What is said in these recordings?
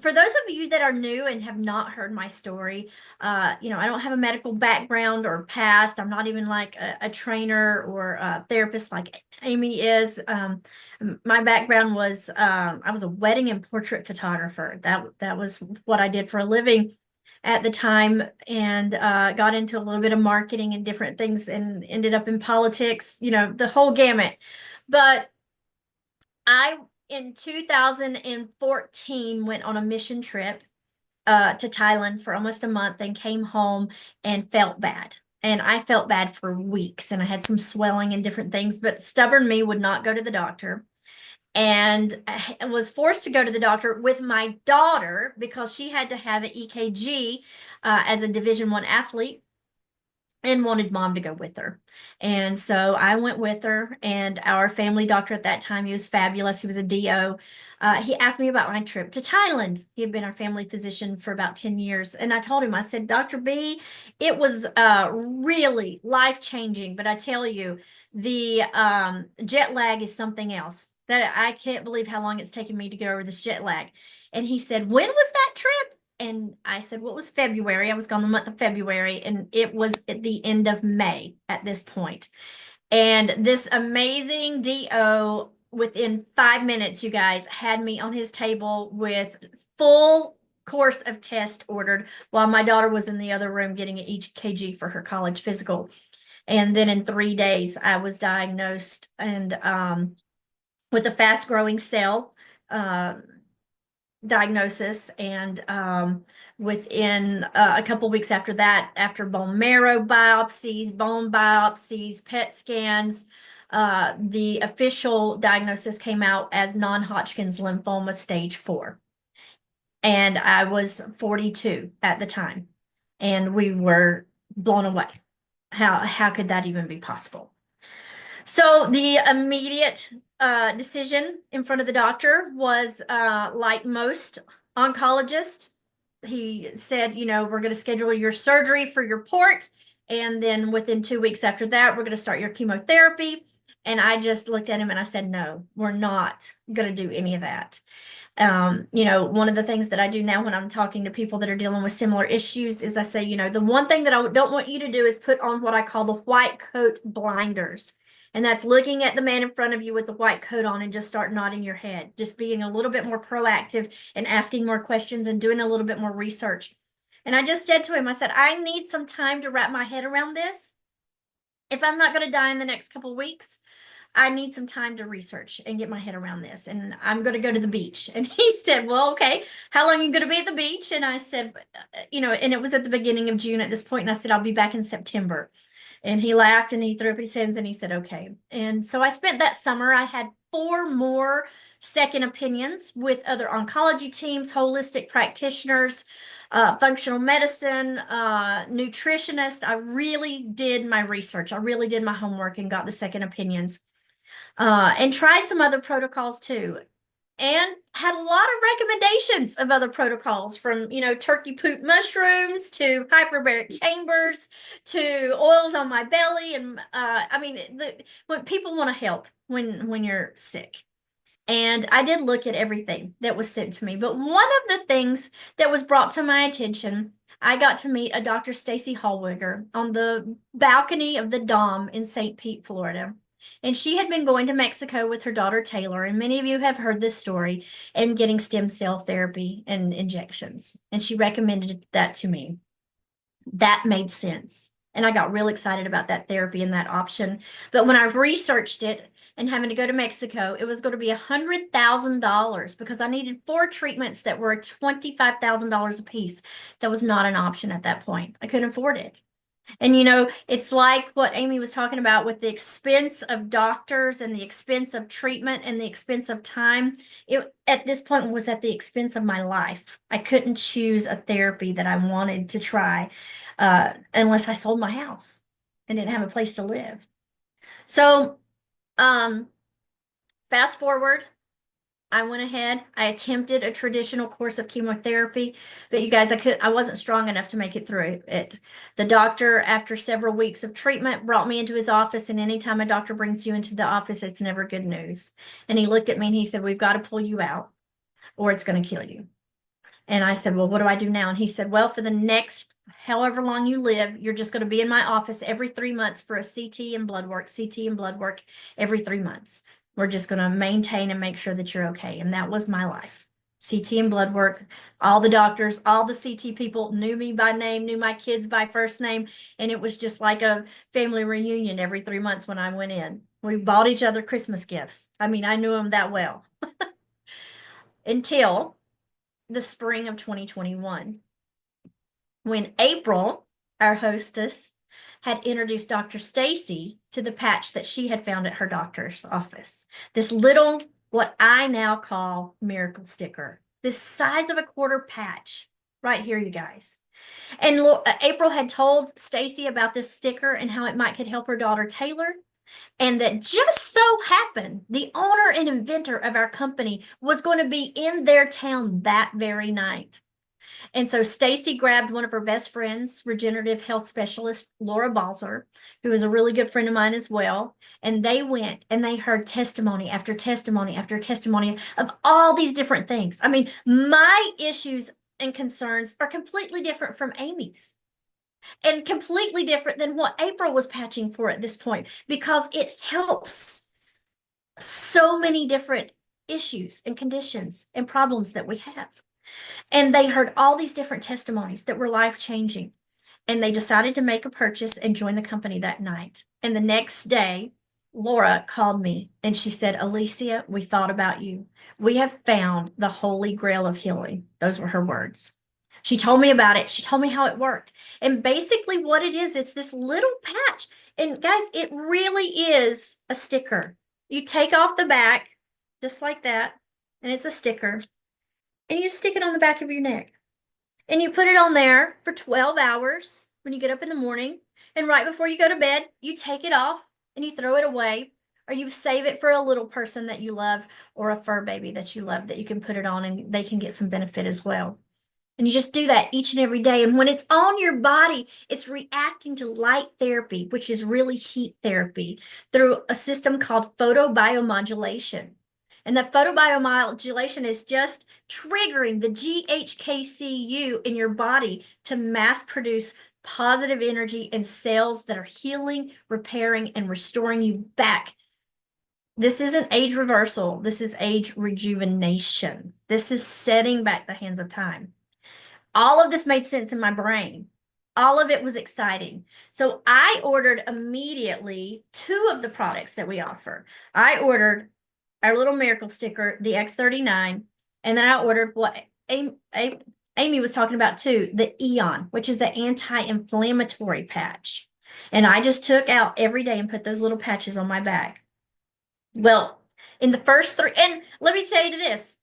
for those of you that are new and have not heard my story, I don't have a medical background or past. I'm not even like a trainer or a therapist like Amy is. My background was I was a wedding and portrait photographer. That was what I did for a living at the time, and got into a little bit of marketing and different things, and ended up in politics. The whole gamut. But I, in 2014, went on a mission trip to Thailand for almost a month and came home and felt bad. And I felt bad for weeks, and I had some swelling and different things, but stubborn me would not go to the doctor. And I was forced to go to the doctor with my daughter because she had to have an EKG as a Division I athlete, and wanted mom to go with her. And so I went with her, and our family doctor at that time, he was fabulous. He was a DO. He asked me about my trip to Thailand. He had been our family physician for about 10 years. And I told him, I said, Dr. B, it was really life-changing. But I tell you, the jet lag is something else. That I can't believe how long it's taken me to get over this jet lag. And he said, when was that trip? And I said, well, it was February. I was gone the month of February, and it was at the end of May at this point. And this amazing DO, within 5 minutes, you guys, had me on his table with full course of test ordered while my daughter was in the other room getting an EKG for her college physical. And then in 3 days, I was diagnosed and with a fast growing cell diagnosis, and within a couple weeks after that, after bone marrow biopsies, bone biopsies, PET scans, the official diagnosis came out as non-Hodgkin's lymphoma stage 4. And I was 42 at the time, and we were blown away. How could that even be possible? So the immediate decision in front of the doctor was like most oncologists. He said, we're going to schedule your surgery for your port. And then within 2 weeks after that, we're going to start your chemotherapy. And I just looked at him and I said, no, we're not going to do any of that. One of the things that I do now when I'm talking to people that are dealing with similar issues is I say, the one thing that I don't want you to do is put on what I call the white coat blinders. And that's looking at the man in front of you with the white coat on and just start nodding your head, just being a little bit more proactive and asking more questions and doing a little bit more research. And I just said to him, I said, I need some time to wrap my head around this. If I'm not going to die in the next couple of weeks, I need some time to research and get my head around this. And I'm going to go to the beach. And he said, well, okay, how long are you going to be at the beach? And I said, and it was at the beginning of June at this point. And I said, I'll be back in September. And he laughed and he threw up his hands and he said, okay. And so I spent that summer. I had 4 more second opinions with other oncology teams, holistic practitioners, functional medicine, nutritionist. I really did my research. I really did my homework and got the second opinions, and tried some other protocols too. And had a lot of recommendations of other protocols, from, turkey poop mushrooms to hyperbaric chambers to oils on my belly. And when people want to help when you're sick. And I did look at everything that was sent to me. But one of the things that was brought to my attention, I got to meet a Dr. Stacy Hallwiger on the balcony of the Dom in St. Pete, Florida. And she had been going to Mexico with her daughter, Taylor, and many of you have heard this story, and getting stem cell therapy and injections. And she recommended that to me. That made sense. And I got real excited about that therapy and that option. But when I researched it and having to go to Mexico, it was going to be $100,000 because I needed 4 treatments that were $25,000 a piece. That was not an option at that point. I couldn't afford it. And, it's like what Amy was talking about with the expense of doctors and the expense of treatment and the expense of time. It, at this point, was at the expense of my life. I couldn't choose a therapy that I wanted to try unless I sold my house and didn't have a place to live. So, fast forward, I went ahead, I attempted a traditional course of chemotherapy, but you guys, I wasn't strong enough to make it through it. The doctor, after several weeks of treatment, brought me into his office, and anytime a doctor brings you into the office, it's never good news. And he looked at me and he said, we've got to pull you out or it's going to kill you. And I said, well, what do I do now? And he said, well, for the next however long you live, you're just going to be in my office every 3 months for a CT and blood work, CT and blood work every 3 months. We're just going to maintain and make sure that you're okay. And that was my life. CT and blood work. All the doctors, all the CT people knew me by name, knew my kids by first name. And it was just like a family reunion every 3 months when I went in. We bought each other Christmas gifts. I mean, I knew them that well until the spring of 2021, when April, our hostess, had introduced Dr. Stacy to the patch that she had found at her doctor's office. This little, what I now call miracle sticker, this size of a quarter patch right here, you guys. And April had told Stacy about this sticker and how it could help her daughter Taylor. And that just so happened, the owner and inventor of our company was going to be in their town that very night. And so Stacy grabbed one of her best friends, regenerative health specialist Laura Balzer, who is a really good friend of mine as well. And they went and they heard testimony after testimony after testimony of all these different things. I mean, my issues and concerns are completely different from Amy's and completely different than what April was patching for at this point, because it helps so many different issues and conditions and problems that we have. And they heard all these different testimonies that were life-changing. And they decided to make a purchase and join the company that night. And the next day, Laura called me and she said, Alicia, we thought about you. We have found the holy grail of healing. Those were her words. She told me about it. She told me how it worked. And basically what it is, it's this little patch. And guys, it really is a sticker. You take off the back, just like that, and it's a sticker. And you stick it on the back of your neck. And you put it on there for 12 hours when you get up in the morning. And right before you go to bed, you take it off and you throw it away. Or you save it for a little person that you love or a fur baby that you love that you can put it on and they can get some benefit as well. And you just do that each and every day. And when it's on your body, it's reacting to light therapy, which is really heat therapy, through a system called photobiomodulation. And the photobiomodulation is just triggering the GHKCU in your body to mass produce positive energy and cells that are healing, repairing, and restoring you back. This isn't age reversal. This is age rejuvenation. This is setting back the hands of time. All of this made sense in my brain. All of it was exciting. So I ordered immediately 2 of the products that we offer. I ordered our little miracle sticker, the X39, and then I ordered what Amy was talking about too, the Eon, which is an anti-inflammatory patch. And I just took out every day and put those little patches on my back. Well, in the first 3, and let me say to this,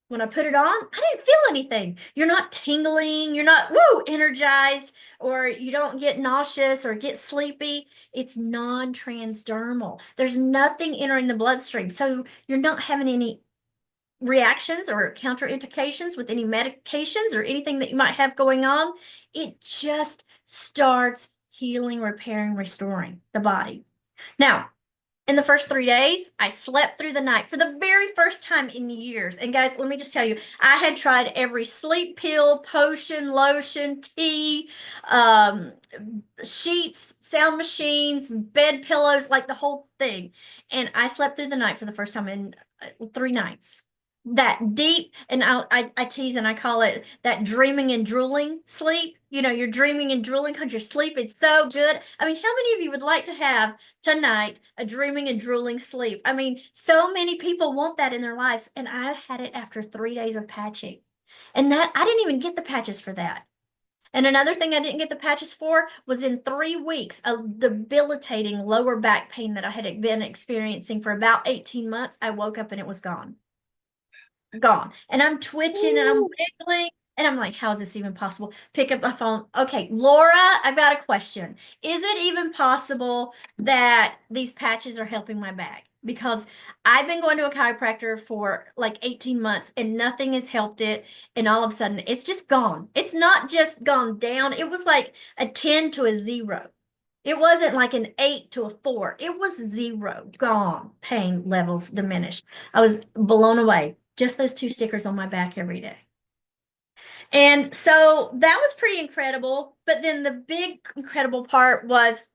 when I put it on, I didn't feel anything. You're not tingling, you're not energized, or you don't get nauseous or get sleepy. It's non-transdermal. There's nothing entering the bloodstream. So you're not having any reactions or counterindications with any medications or anything that you might have going on. It just starts healing, repairing, restoring the body. Now, in the first 3 days, I slept through the night for the very first time in years. And guys, let me just tell you, I had tried every sleep pill, potion, lotion, tea, sheets, sound machines, bed pillows, like the whole thing. And I slept through the night for the first time in 3 nights. That deep, and I tease and I call it that dreaming and drooling sleep. You know, you're dreaming and drooling because you're sleeping. It's so good. I mean, how many of you would like to have tonight a dreaming and drooling sleep? I mean, so many people want that in their lives. And I had it after 3 days of patching. And that I didn't even get the patches for that. And another thing I didn't get the patches for was in 3 weeks, a debilitating lower back pain that I had been experiencing for about 18 months. I woke up and it was gone. Gone. And I'm twitching and I'm wiggling. And I'm like, how is this even possible? Pick up my phone. Okay, Laura, I've got a question. Is it even possible that these patches are helping my back? Because I've been going to a chiropractor for like 18 months and nothing has helped it. And all of a sudden, it's just gone. It's not just gone down. It was like a 10 to a 0. It wasn't like an 8 to a 4. It was 0, gone. Pain levels diminished. I was blown away. Just those 2 stickers on my back every day. And so that was pretty incredible. But then the big incredible part was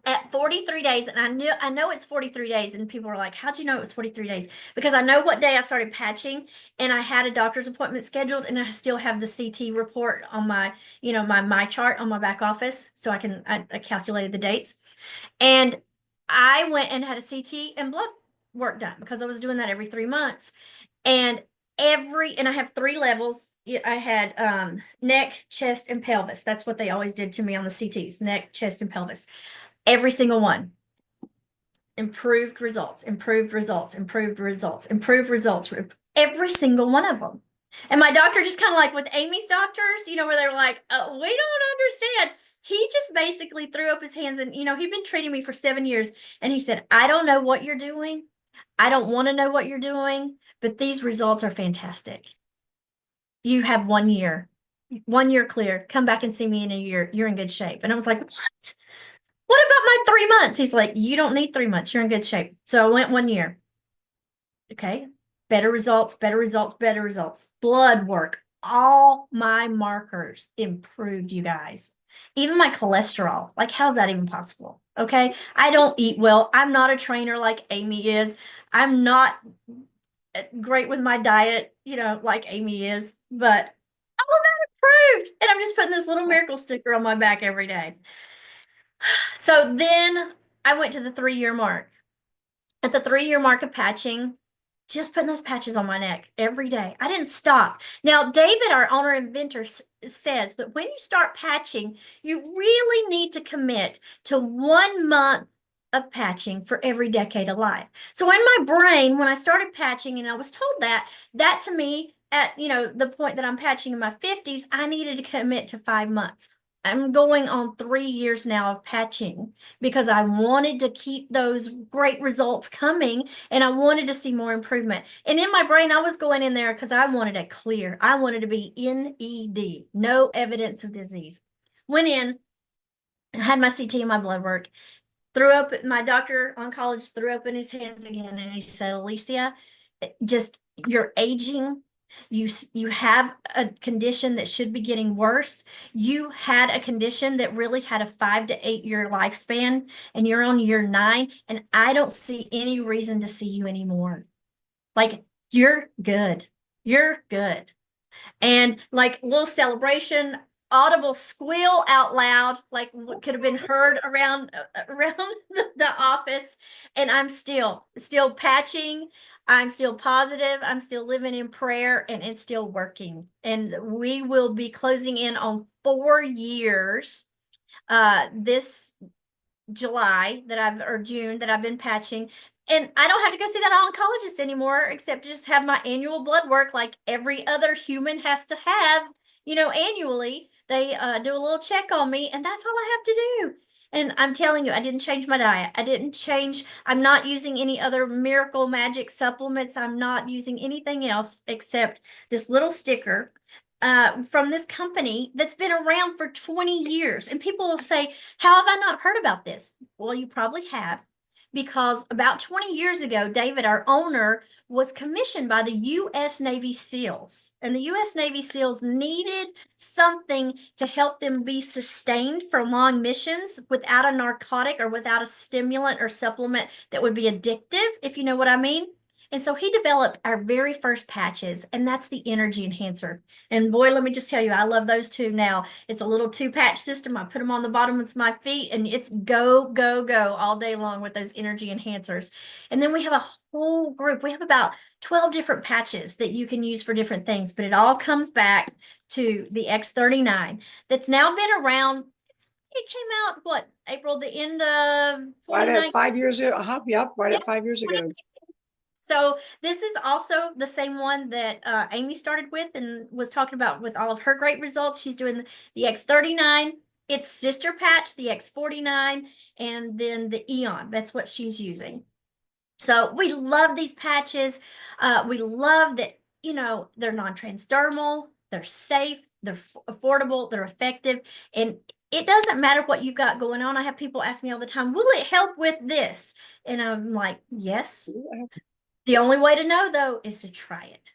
at 43 days, and I know it's 43 days, and people are like, how'd you know it was 43 days? Because I know what day I started patching, and I had a doctor's appointment scheduled, and I still have the CT report on my, my chart on my back office, so I calculated the dates. And I went and had a CT and blood work done because I was doing that every 3 months. And and I have 3 levels. I had neck, chest, and pelvis. That's what they always did to me on the CTs, neck, chest, and pelvis. Every single one. Improved results, improved results, improved results, improved results, every single one of them. And my doctor just kind of like with Amy's doctors, where they're like, we don't understand. He just basically threw up his hands and, he'd been treating me for 7 years. And he said, I don't know what you're doing. I don't want to know what you're doing, but these results are fantastic. You have 1 year, 1 year clear. Come back and see me in a year. You're in good shape. And I was like, what? What about my 3 months? He's like, you don't need 3 months. You're in good shape. So I went 1 year. Okay. Better results, better results, better results. Blood work. All my markers improved, you guys. Even my cholesterol. Like, how's that even possible? Okay. I don't eat well. I'm not a trainer like Amy is. I'm not great with my diet, like Amy is, but all of that improved. And I'm just putting this little miracle sticker on my back every day. So then I went to the 3 year mark. At the 3 year mark of patching, just putting those patches on my neck every day. I didn't stop. Now, David, our owner inventor, says that when you start patching, you really need to commit to 1 month of patching for every decade of life. So in my brain, when I started patching and I was told that to me at, the point that I'm patching in my 50s, I needed to commit to 5 months. I'm going on 3 years now of patching because I wanted to keep those great results coming and I wanted to see more improvement. And in my brain, I was going in there because I wanted it clear. I wanted to be NED, no evidence of disease. Went in, had my CT and my blood work, threw up. My doctor on college threw up in his hands again and he said, Alicia, just you're aging. You have a condition that should be getting worse. You had a condition that really had a 5 to 8 year lifespan, and you're on year 9, and I don't see any reason to see you anymore. Like, you're good. You're good. And like little celebration, audible squeal out loud, like what could have been heard around the office. And I'm still patching. I'm still positive. I'm still living in prayer, and it's still working. And we will be closing in on 4 years this July or June that I've been patching. And I don't have to go see that oncologist anymore, except to just have my annual blood work like every other human has to have, annually. They do a little check on me, and that's all I have to do. And I'm telling you, I didn't change my diet. I'm not using any other miracle magic supplements. I'm not using anything else except this little sticker from this company that's been around for 20 years. And people will say, how have I not heard about this? Well, you probably have, because about 20 years ago, David, our owner, was commissioned by the U.S. Navy SEALs. And the U.S. Navy SEALs needed something to help them be sustained for long missions without a narcotic or without a stimulant or supplement that would be addictive, if you know what I mean. And so he developed our very first patches, and that's the energy enhancer. And boy, let me just tell you, I love those two now. It's a little 2-patch system. I put them on the bottom of my feet, and it's go, go, go all day long with those energy enhancers. And then we have a whole group. We have about 12 different patches that you can use for different things, but it all comes back to the X39 that's now been around. It came out, what, April, the end of 2019? Right at 5 years ago. Yep, right at 5 years ago. So this is also the same one that Amy started with and was talking about with all of her great results. She's doing the X39, its sister patch, the X49, and then the Eon. That's what she's using. So we love these patches. We love that, they're non-transdermal, they're safe, they're affordable, they're effective, and it doesn't matter what you've got going on. I have people ask me all the time, will it help with this? And I'm like, yes. The only way to know, though, is to try it.